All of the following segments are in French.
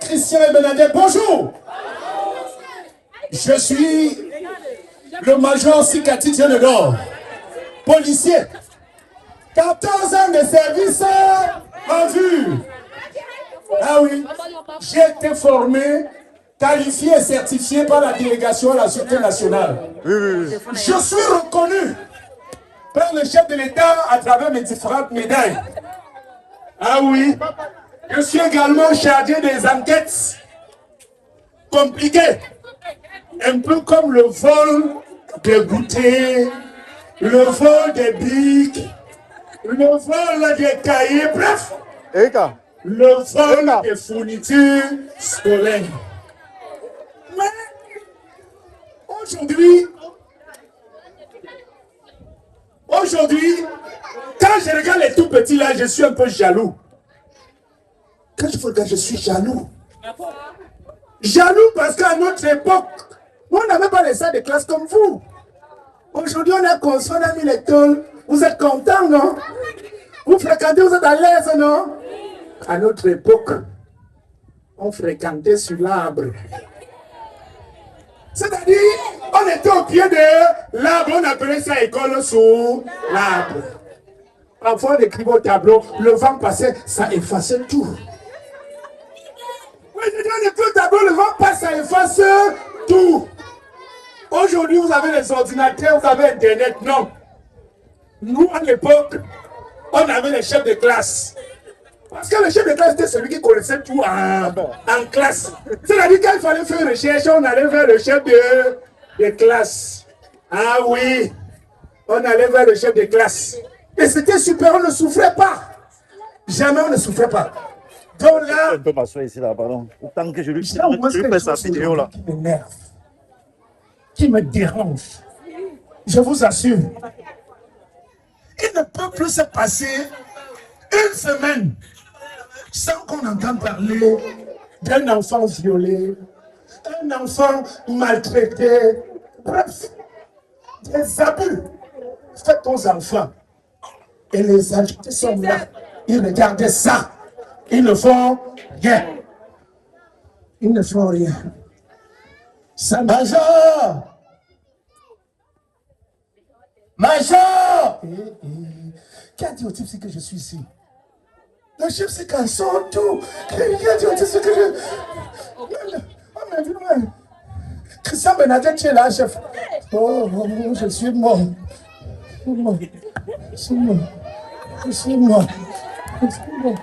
Christian et Bernadette, bonjour. Je suis le major Sikati Dieu-de-Dor, policier. 14 ans de service en vue. Ah oui, j'ai été formé, qualifié et certifié par la délégation à la Sûreté nationale. Je suis reconnu par le chef de l'État à travers mes différentes médailles. Ah oui, je suis également chargé des enquêtes compliquées, un peu comme le vol des goûters, le vol des bics, le vol des cahiers, bref, le vol des fournitures scolaires. Mais aujourd'hui, quand je regarde les tout petits là, je suis un peu jaloux. Quand je regarde, je suis jaloux. Jaloux parce qu'à notre époque, on n'avait pas les salles de classe comme vous. Aujourd'hui, on a construit, on a mis l'école. Vous êtes contents, non? Vous fréquentez, vous êtes à l'aise, non? À notre époque, on fréquentait sur l'arbre. C'est-à-dire, on était au pied de l'arbre, on appelait ça école sous l'arbre. Parfois, on écrivait au tableau, le vent passait, ça effaçait tout. Oui, je dis, on écrit au tableau, le vent passe, ça efface tout. Aujourd'hui, vous avez les ordinateurs, vous avez Internet. Non. Nous, à l'époque, on avait les chefs de classe. Parce que le chef de classe était celui qui connaissait tout en classe. C'est-à-dire qu'il fallait faire une recherche, on allait vers le chef de classe. Ah oui, on allait vers le chef de classe. Et c'était super, on ne souffrait pas. Jamais on ne souffrait pas. Donc là, on peut m'asseoir ici, là, pardon. Tant que je lui fais sa vidéo, là. Qui m'énerve, qui me dérange. Je vous assure. Il ne peut plus se passer une semaine sans qu'on entende parler d'un enfant violé, un enfant maltraité, bref, des abus faits aux enfants. Et les adultes sont là, ils regardent ça, ils ne font rien. Ils ne font rien. Ça, Major! Major! Qui a dit au type c'est que je suis ici? Le chef c'est qu'un sort tout. Qui a dit au type c'est que je... Oh mais dis-moi. Christian Bernadette, tu es là, chef. Oh, je suis mort. Je suis mort. Je suis mort. Je suis mort.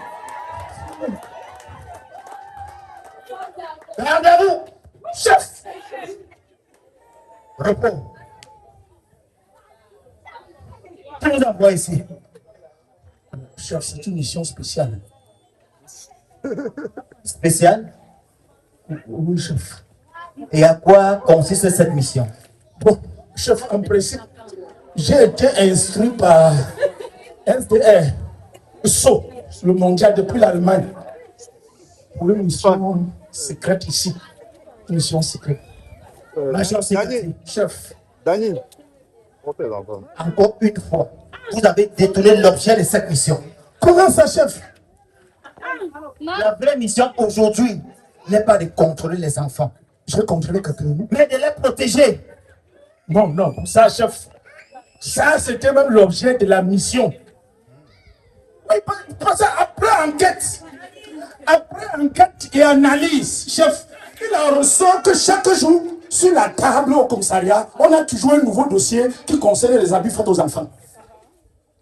Regardez-vous, chef. Réponds. Qui nous envoie ici? Chef, c'est une mission spéciale. Spécial? Oui, chef. Et à quoi consiste cette mission? Bon, chef, en principe, j'ai été instruit par SDR, SO, le mondial depuis l'Allemagne, pour une mission secrète ici. Une mission secrète. Major Sikati, chef. Dani, Encore une fois, vous avez détourné l'objet de cette mission. Comment ça, chef? La vraie mission aujourd'hui n'est pas de contrôler les enfants. Je vais contrôler quelqu'un. Mais de les protéger. Non, non, ça, chef. Ça, c'était même l'objet de la mission. Oui, parce qu'après enquête et analyse, chef, il en ressort que chaque jour, sur la table au commissariat, on a toujours un nouveau dossier qui concerne les abus faits aux enfants.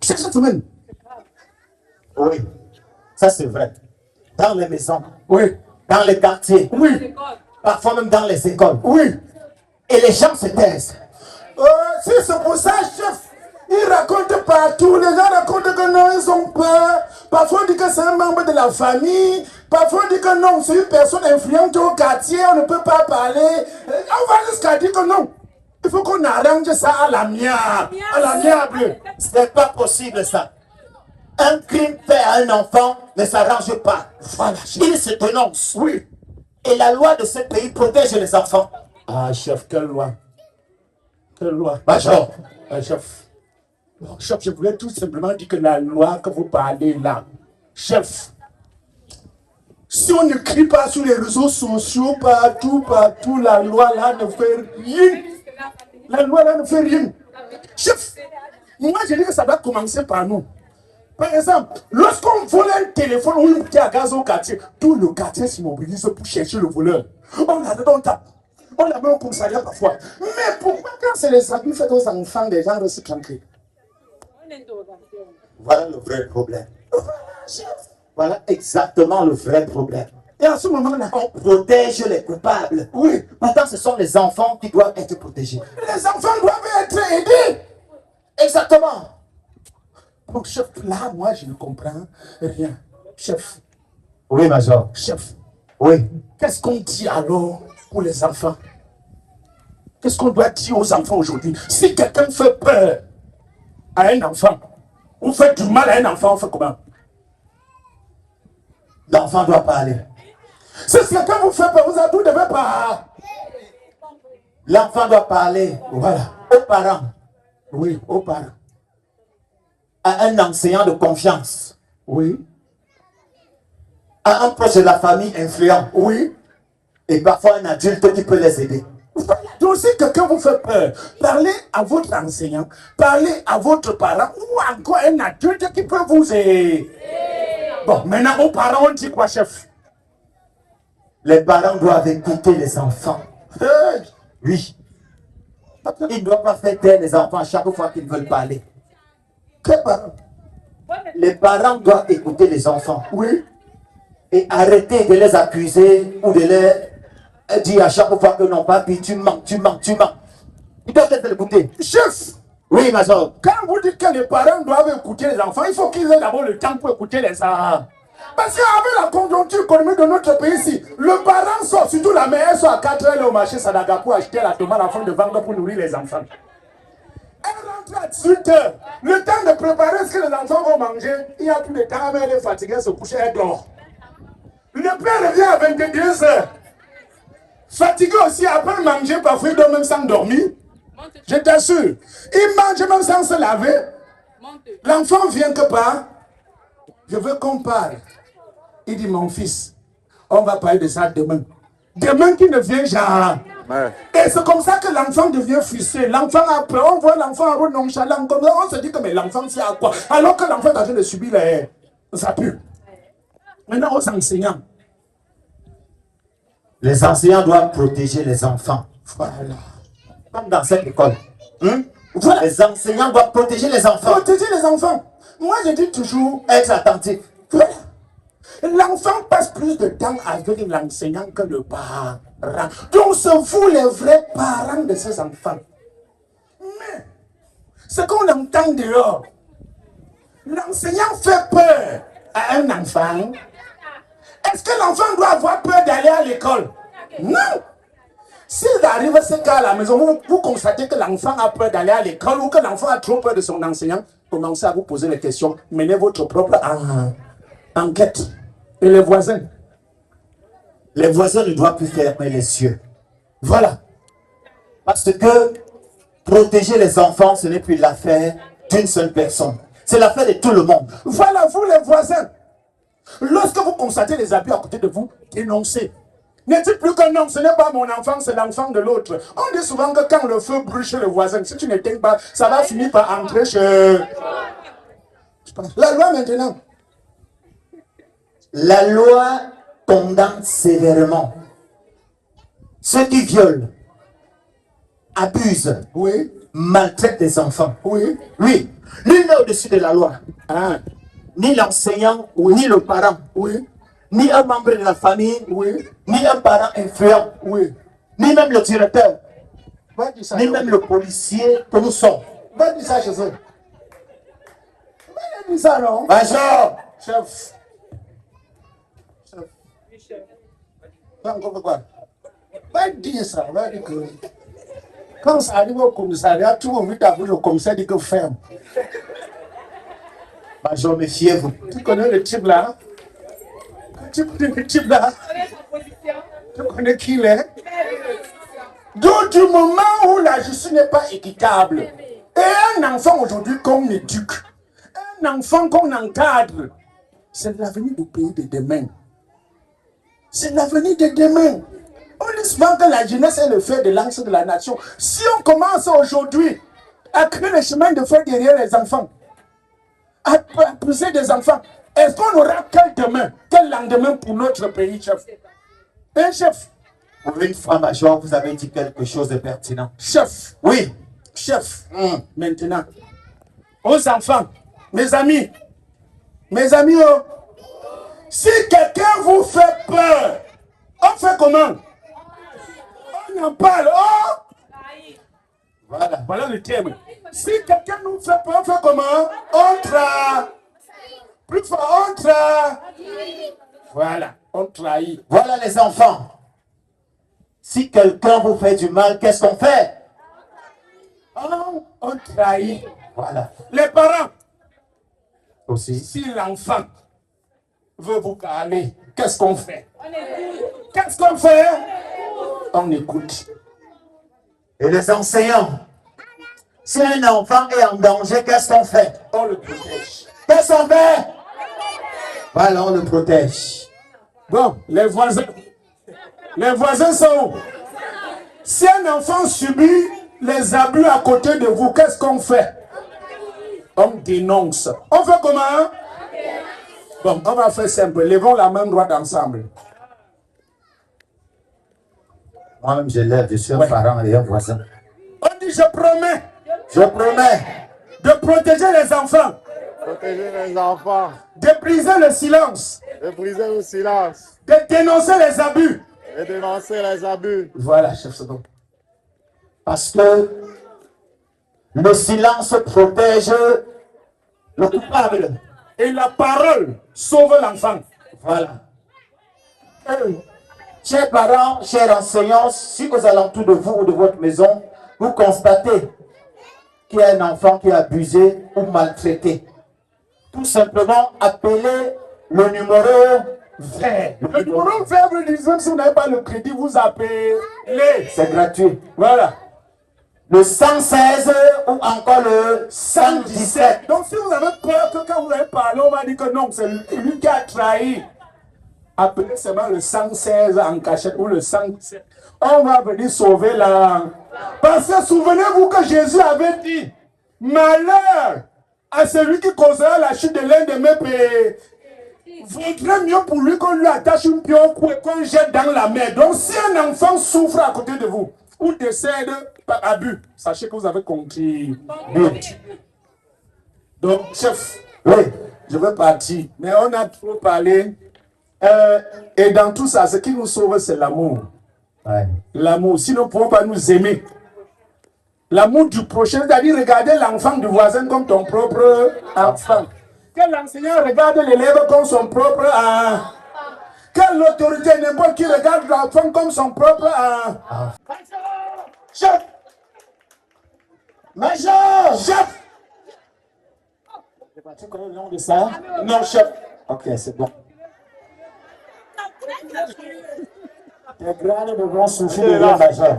Chaque semaine. Oui, ça c'est vrai. Dans les maisons, oui, dans les quartiers, oui, parfois même dans les écoles. Oui. Et les gens se taisent. Si c'est pour ça, chef. Ils racontent partout, les gens racontent que non, ils ont peur. Parfois on dit que c'est un membre de la famille. Parfois on dit que non, c'est une personne influente au quartier, on ne peut pas parler. On va jusqu'à dire que non. Il faut qu'on arrange ça à l'amiable. Ce n'est pas possible ça. Un crime fait à un enfant ne s'arrange pas. Voilà, il se dénonce. Oui. Et la loi de ce pays protège les enfants. Ah, chef, quelle loi? Quelle loi? Major. Chef. Non, chef, je voulais tout simplement dire que la loi que vous parlez là, chef, Si on ne crie pas sur les réseaux sociaux, partout, la loi là ne fait rien. La loi là ne fait rien. Chef, moi je dis que ça doit commencer par nous. Par exemple, lorsqu'on vole un téléphone ou une bouteille à gaz au quartier, tout le quartier s'immobilise pour chercher le voleur. On tape. On l'a mis au commissariat parfois. Mais pourquoi quand c'est les abus faits aux enfants, les gens restent tranquilles? Voilà le vrai problème. Voilà exactement le vrai problème. Et à ce moment-là, On protège les coupables. oui, Pourtant, ce sont les enfants qui doivent être protégés. les enfants doivent être aidés. Exactement. Donc, chef, là, moi, je ne comprends rien. Chef, Oui, Major. chef, Oui. qu'est-ce qu'on dit alors pour les enfants? Qu'est-ce qu'on doit dire aux enfants aujourd'hui? Si quelqu'un fait peur à un enfant, ou fait du mal à un enfant, on fait comment? L'enfant doit parler. Si quelqu'un vous fait peur, vous ne devez pas. L'enfant doit parler. Voilà. Aux parents. Oui, aux parents. À un enseignant de confiance. Oui, À un proche de la famille influent. oui. Et parfois un adulte qui peut les aider. Voilà. Donc si quelqu'un vous fait peur, parlez à votre enseignant, parlez à votre parent ou encore un adulte qui peut vous aider. Bon, maintenant aux parents, on dit quoi, chef? Les parents doivent écouter les enfants. Hey. Oui. Ils ne doivent pas faire taire les enfants à chaque fois qu'ils veulent parler. Quels parents? Les parents doivent écouter les enfants. Oui. Et arrêter de les accuser ou de les dire à chaque fois que non, papi, tu mens. Ils doivent être écoutés. Chef, Oui, Major. quand vous dites que les parents doivent écouter les enfants, il faut qu'ils aient d'abord le temps pour écouter les enfants. Parce qu'avec la conjoncture économique de notre pays ici, le parent sort, surtout la mère, sort à 4 heures au marché Sadaga pour acheter la tomate afin de vendre pour nourrir les enfants. Elle rentre à 18 heures. Le temps de préparer ce que les enfants vont manger, il n'y a plus de temps, mais elle est fatiguée, elle se couche, elle dort. Le père revient à 22 heures. Fatigué aussi, après manger, parfois il dort même sans dormir. Je t'assure. Il mange même sans se laver. L'enfant vient que par. Je veux qu'on parle. Il dit, mon fils, on va parler de ça demain. Demain qui ne vient jamais. Ouais. Et c'est comme ça que l'enfant devient frustré. L'enfant a peur. On voit l'enfant en route nonchalant comme ça. On se dit que mais l'enfant c'est à quoi? Alors que l'enfant est en train de subir les abus. Maintenant aux enseignants. Les enseignants doivent protéger les enfants. Voilà. Comme dans cette école. Voilà. Les enseignants doivent protéger les enfants. Protéger les enfants. Moi je dis toujours, Être attentif. voilà. L'enfant passe plus de temps avec l'enseignant que le parent. Donc c'est vous les vrais parents de ces enfants. Mais ce qu'on entend dehors, l'enseignant fait peur à un enfant. Est-ce que l'enfant doit avoir peur d'aller à l'école? Non. S'il arrive à ce cas à la maison, vous constatez que l'enfant a peur d'aller à l'école ou que l'enfant a trop peur de son enseignant, commencez à vous poser les questions. Menez votre propre enquête. Et les voisins? Les voisins ne doivent plus fermer les yeux. Voilà. Parce que protéger les enfants, ce n'est plus l'affaire d'une seule personne. C'est l'affaire de tout le monde. Voilà, vous les voisins. Lorsque vous constatez les abus à côté de vous, dénoncez. Ne dites plus que non, ce n'est pas mon enfant, c'est l'enfant de l'autre. On dit souvent que quand le feu brûle chez le voisin, si tu n'éteins pas, ça va finir par entrer chez... La loi maintenant. La loi condamne sévèrement ceux qui violent, abusent, Oui, maltraitent des enfants. oui. Oui, nul n'est au-dessus de la loi. Ah, Ni l'enseignant, ni le parent, oui, ni un membre de la famille, oui, ni un parent influent, oui. ni même le directeur, Va dire ça. ni même le policier que nous sommes. Va dire ça chez eux. Va dire ça non. Major, Chef. Va encore faire quoi? Va dire ça, va dire que... Quand ça arrive au commissariat, tout le monde vite le commissaire dit que ferme. Major, méfiez-vous. Tu connais le type là? Tu connais le type là? Tu connais qui il est? Donc du moment où la justice n'est pas équitable, et un enfant aujourd'hui qu'on éduque, un enfant qu'on encadre, c'est l'avenir du pays de demain. C'est l'avenir de demain. On dit souvent que la jeunesse est le fer de lance de la nation. Si on commence aujourd'hui à créer le chemin de fer derrière les enfants, à pousser des enfants, est-ce qu'on aura quel demain, quel lendemain pour notre pays, chef? Un chef. Pour une fois, major, vous avez dit quelque chose de pertinent. Chef. Oui. Chef. Maintenant, aux enfants, mes amis, oh, si quelqu'un vous fait peur, on fait comment? On en parle. Oh! Voilà le terme. Si quelqu'un nous fait peur, on fait comment? On trahit. Plus fort, on trahit. Voilà, on trahit. Voilà les enfants. Si quelqu'un vous fait du mal, qu'est-ce qu'on fait? Oh, on trahit. Voilà. Les parents. Aussi. Si l'enfant veut vous parler, qu'est-ce qu'on fait? Qu'est-ce qu'on fait? On écoute. Et les enseignants. Si un enfant est en danger, qu'est-ce qu'on fait? On le protège. Qu'est-ce qu'on fait? Voilà, on le protège. Bon, les voisins. Les voisins sont où? Si un enfant subit les abus à côté de vous, qu'est-ce qu'on fait? On dénonce. On fait comment? Bon, on va faire simple. Levons la main droite ensemble. Moi-même, je lève, je suis un parent et un voisin. On dit, je promets. Je promets de protéger les enfants. Protéger les enfants. De briser le silence. De briser le silence. De dénoncer les abus. Et dénoncer les abus. Voilà, chef second. Parce que le silence protège le coupable. Et la parole sauve l'enfant. Voilà. Chers parents, chers enseignants, si aux alentours de vous ou de votre maison, vous constatez qu'il y a un enfant qui est abusé ou maltraité, tout simplement appelez le numéro vert. Le numéro vert, si vous n'avez pas le crédit, vous appelez. C'est gratuit. Voilà. Le 116 ou encore le 117. Donc si vous avez peur que quand vous allez parler, on va dire que non, c'est lui qui a trahi. Appelez seulement le 116 en cachette ou le 117. On va venir sauver la... Parce que souvenez-vous que Jésus avait dit, malheur à celui qui causera la chute de l'un de mes pays. Vaudrait mieux pour lui qu'on lui attache une pion et qu'on jette dans la mer. Donc si un enfant souffre à côté de vous, ou décède par abus, sachez que vous avez compris. Donc, chef, Oui. je veux partir. Mais on a trop parlé. Et dans tout ça, ce qui nous sauve, c'est l'amour. Ouais. L'amour. Si nous ne pouvons pas nous aimer. L'amour du prochain, c'est-à-dire regarder l'enfant du voisin comme ton propre enfant. Que l'enseignant regarde l'élève comme son propre enfant. Que l'autorité, n'importe qui regarde l'enfant comme son propre enfant. Chef! Major! Chef! Tu connais le nom de ça? Non, chef. Ok, c'est bon. Les grades devront souffrir de leur major.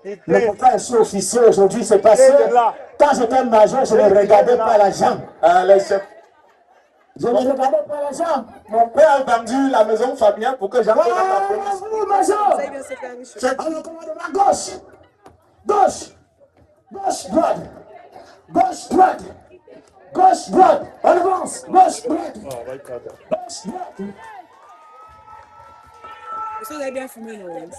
Le pourquoi je suis officier aujourd'hui, c'est parce que quand j'étais major, je ne regardais pas l'argent. Allez, chef. Je ne regardais pas l'argent. Mon père a vendu la maison familiale pour que j'aille dans la police. Oui, major. C'est dans le commandement gauche. Gauche. Gauche, droite. Gauche, droite. Gauche, droite. On avance. Gauche, droite. Gauche, droite. Vous avez bien fumé, non?